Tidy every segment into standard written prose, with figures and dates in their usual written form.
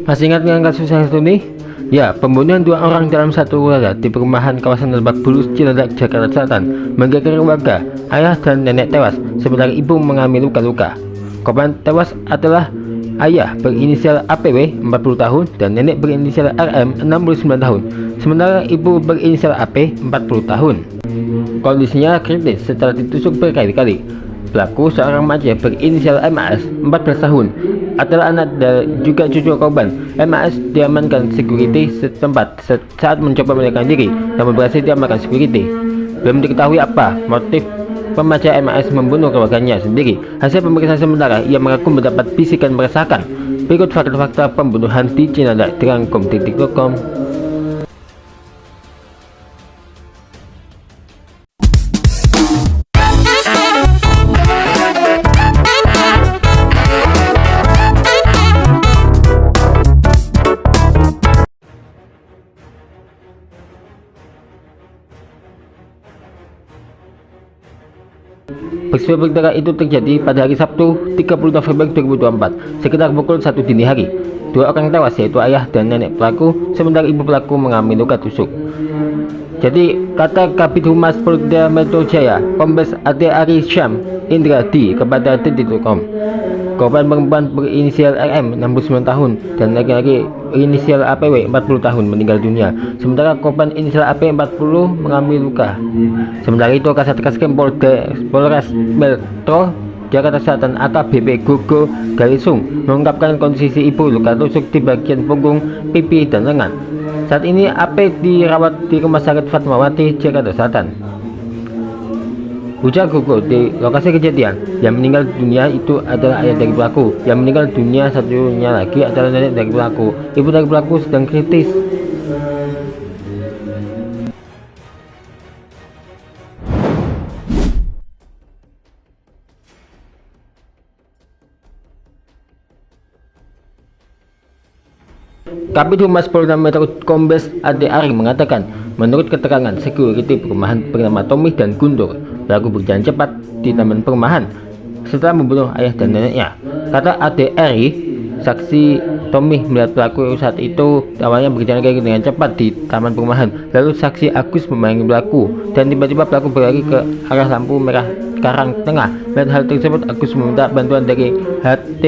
Masih ingat dengan kasus yang satu ini? Ya, pembunuhan 2 orang dalam satu keluarga di perumahan kawasan Lebak Bulus, Cilandak, Jakarta Selatan menggegerkan warga. Ayah dan nenek tewas, sementara ibu mengalami luka-luka. Korban tewas adalah ayah berinisial APW 40 tahun dan nenek berinisial RM 69 tahun. Sementara ibu berinisial AP 40 tahun. Kondisinya kritis setelah ditusuk berkali-kali. Pelaku seorang remaja berinisial MAS 14 tahun adalah anak dan juga cucu korban. MAS diamankan security setempat saat mencoba melarikan diri, namun berhasil diamankan security. Belum diketahui apa motif remaja MAS membunuh keluarganya sendiri. Hasil pemeriksaan sementara, ia mengaku mendapat bisikan meresahkan. Berikut fakta-fakta pembunuhan di Cilandak dirangkum detik.com. Peristiwa berdarah itu terjadi pada hari Sabtu 30 November 2024 sekitar pukul 1 dini hari. 2 orang tewas yaitu ayah dan nenek pelaku, sementara ibu pelaku mengalami luka tusuk. Jadi kata Kabid Humas Polda Metro Jaya Kombes Ade Ari Syam Indra D kepada detik.com, korban perempuan berinisial RM 69 tahun dan laki-laki berinisial APW 40 tahun meninggal dunia, sementara korban inisial AP 40 mengalami luka. Sementara itu Kasat Reskrim Polres Metro Jakarta Selatan AKBP Gogo Galisung mengungkapkan kondisi ibu luka tusuk di bagian punggung, pipi, dan lengan. Saat ini AP dirawat di Rumah Sakit Fatmawati, Jakarta Selatan. Ujar Gogo di lokasi kejadian, yang meninggal dunia itu adalah ayah dari pelaku. Yang meninggal dunia satunya lagi adalah nenek dari pelaku. Ibu dari pelaku sedang kritis. Kabid Humas Polda Metro Kombes Ade Ari mengatakan, menurut keterangan security perumahan bernama Tommy dan Guntur, pelaku berjalan cepat di taman perumahan setelah membunuh ayah dan neneknya. Kata Ade Ari, saksi Tommy melihat pelaku saat itu awalnya berjalan kaki dengan cepat di taman perumahan. Lalu saksi Agus memanggil pelaku dan tiba-tiba pelaku berlari ke arah lampu merah Karang Tengah. Melihat hal tersebut, Agus meminta bantuan dari HT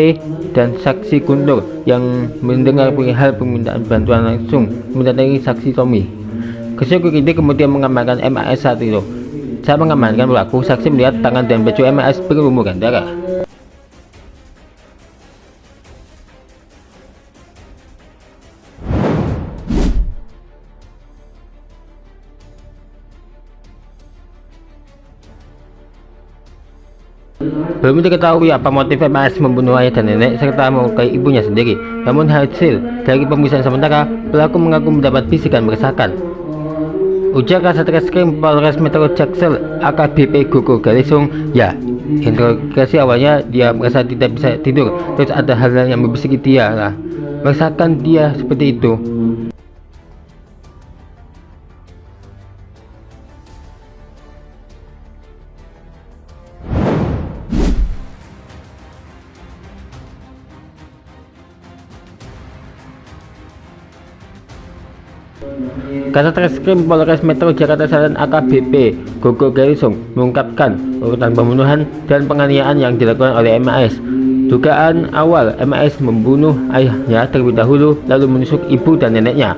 dan saksi Guntur yang mendengar hal permintaan bantuan langsung mendatangi saksi Tommy. Security kemudian mengamankan MAS saat itu. Saat mengamankan pelaku, saksi melihat tangan dan baju MAS berlumuran darah. Belum diketahui apa motif MAS membunuh ayah dan nenek serta melukai ibunya sendiri. Namun hasil dari pemeriksaan sementara, pelaku mengaku mendapat bisikan meresahkan. Ujar Kasat Reskrim Polres Metro Jaksel AKBP Gogo Galisung, ya, interogasi awalnya dia merasa tidak bisa tidur, terus ada hal yang membisiki dia lah, meresahkan dia seperti itu. Kasat Reskrim Polres Metro Jakarta Selatan AKBP Gogo Galisung mengungkapkan urutan pembunuhan dan penganiayaan yang dilakukan oleh MAS. Dugaan awal, MAS membunuh ayahnya terlebih dahulu lalu menusuk ibu dan neneknya.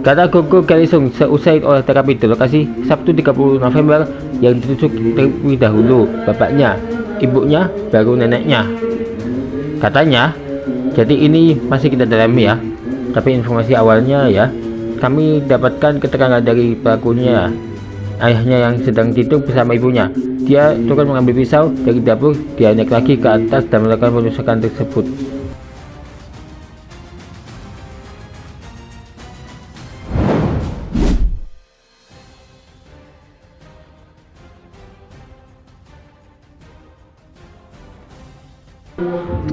Kata Gogo Galisung, seusai olah terapi di lokasi Sabtu 30 November yang ditusuk terlebih dahulu bapaknya, ibunya, baru neneknya. Katanya, jadi ini masih kita dalami ya, tapi informasi awalnya ya, kami dapatkan keterangan dari pelakunya, ayahnya yang sedang tidur bersama ibunya. Dia turun mengambil pisau dari dapur, dia naik lagi ke atas dan melakukan penusukan tersebut.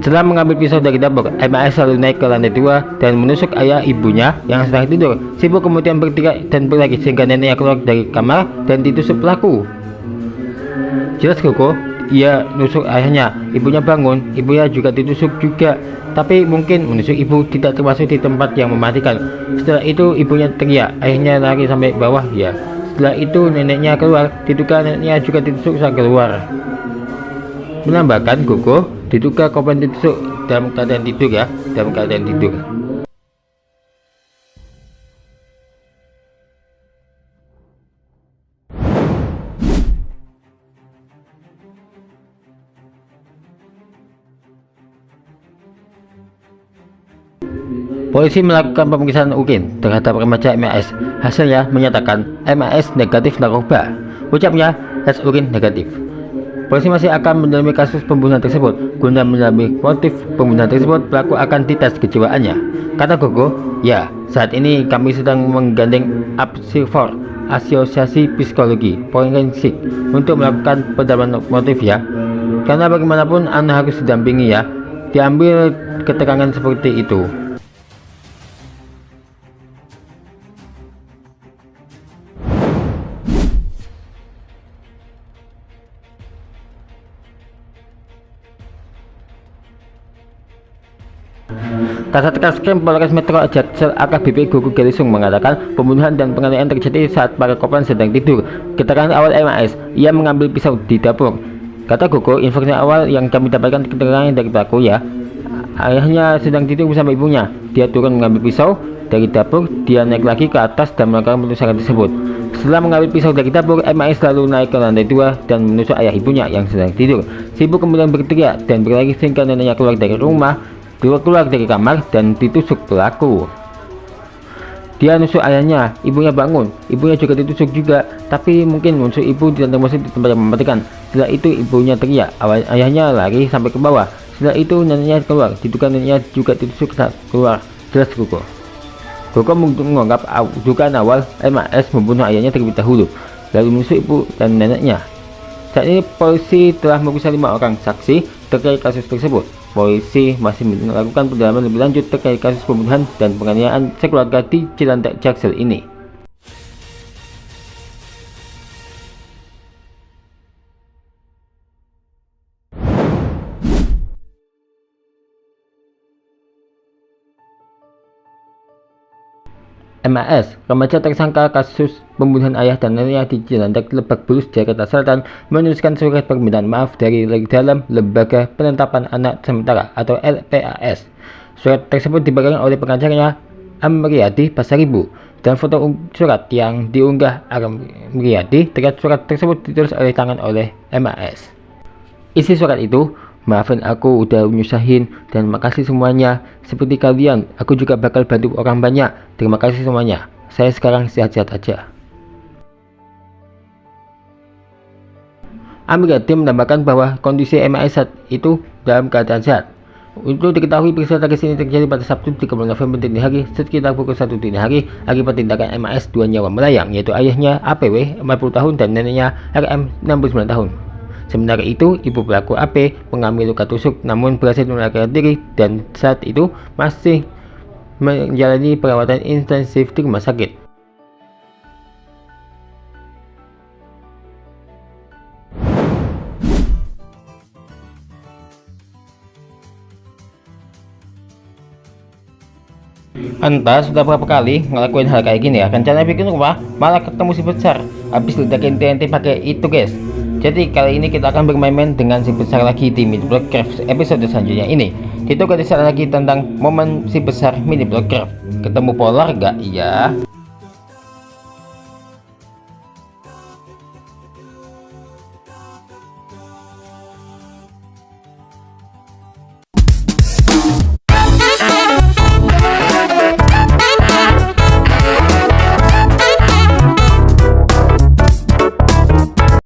Setelah mengambil pisau dari dapur, MAS lalu naik ke lantai 2 dan menusuk ayah ibunya yang sedang tidur. Si ibu kemudian berteriak dan berlari sehingga neneknya keluar dari kamar dan ditusuk pelaku. Jelas Gogo, ia nusuk ayahnya. Ibunya bangun, ibunya juga ditusuk juga. Tapi mungkin menusuk ibu tidak termasuk di tempat yang mematikan. Setelah itu ibunya teriak, ayahnya lari sampai bawah ya. Setelah itu neneknya keluar, diduga neneknya juga ditusuk saat keluar. Menambahkan Gogo diduga korban ditusuk dalam keadaan tidur ya, dalam keadaan tidur. Polisi melakukan pemeriksaan urin terhadap remaja MAS. Hasilnya menyatakan MAS negatif narkoba. Ucapnya tes urin negatif. Polisi masih akan mendalami kasus pembunuhan tersebut. Guna mendalami motif pembunuhan tersebut, pelaku akan dites kejiwaannya. Kata Gogo, ya, saat ini kami sedang menggandeng Apsifor, Asosiasi Psikologi Forensik, untuk melakukan pendalaman motif ya. Karena bagaimanapun Anda harus didampingi ya. Diambil keterangan seperti itu. Kasat Reskrim Polres Metro Jaksel AKBP Gugu Gelisung mengatakan pembunuhan dan penganiayaan terjadi saat para korban sedang tidur. Keterangan awal MAS, ia mengambil pisau di dapur. Kata Gugu, informasi awal yang kami dapatkan keterangan dari pelaku ya, ayahnya sedang tidur bersama ibunya. Dia turun mengambil pisau dari dapur, dia naik lagi ke atas dan melakukan penusukan tersebut. Setelah mengambil pisau dari dapur, MAS lalu naik ke lantai 2 dan menusuk ayah ibunya yang sedang tidur. Si ibu kemudian berteriak dan berlari sehingga neneknya keluar dari rumah, keluar dari kamar dan ditusuk pelaku. Dia nusuk ayahnya, ibunya bangun, ibunya juga ditusuk juga, tapi mungkin menusuk ibu tidak termasuk di tempat yang mematikan. Setelah itu ibunya teriak, ayahnya lari sampai ke bawah. Setelah itu neneknya keluar, diduga neneknya juga ditusuk saat keluar. Jelas Gogo. Gogo menganggap dugaan awal MAS membunuh ayahnya terlebih dahulu, lalu menusuk ibu dan neneknya. Saat ini polisi telah memeriksa 5 orang saksi terkait kasus tersebut. Polisi masih melakukan pendalaman lebih lanjut terkait kasus pembunuhan dan penganiayaan sekeluarga di Cilandak Jaksel ini. MAS, remaja tersangka kasus pembunuhan ayah dan neneknya di Cilandak Lebak Bulus, Jakarta Selatan, menuliskan surat permintaan maaf dari dalam Lembaga Penetapan Anak Sementara atau LPAS. Surat tersebut dipegang oleh pengacaranya Amriyadi Pasaribu, dan foto surat yang diunggah Amriyadi terkait surat tersebut ditulis oleh tangan oleh MAS. Isi surat itu, maafin aku udah nyusahin dan makasih semuanya. Seperti kalian, aku juga bakal bantu orang banyak. Terima kasih semuanya. Saya sekarang sehat-sehat aja. Amriyadi menambahkan bahwa kondisi MAS saat itu dalam keadaan sehat. Untuk diketahui, peristiwa tragis ini terjadi pada Sabtu 30 November dini hari sekitar pukul 1 dini hari akibat tindakan MAS 2 nyawa melayang, yaitu ayahnya APW 40 tahun dan neneknya RM 69 tahun. Sementara itu, ibu pelaku AP mengalami luka tusuk namun berhasil melarikan diri dan saat itu masih menjalani perawatan intensif di rumah sakit. Entah sudah berapa kali ngelakuin hal kayak gini ya. Rencana bikin rumah malah ketemu si besar habis ledakin TNT pakai itu guys. Jadi kali ini kita akan bermain-main dengan si besar lagi di Mini Block Craft episode selanjutnya ini. Kita akan lagi tentang momen si besar Mini Block Craft. Ketemu polar gak? Iya.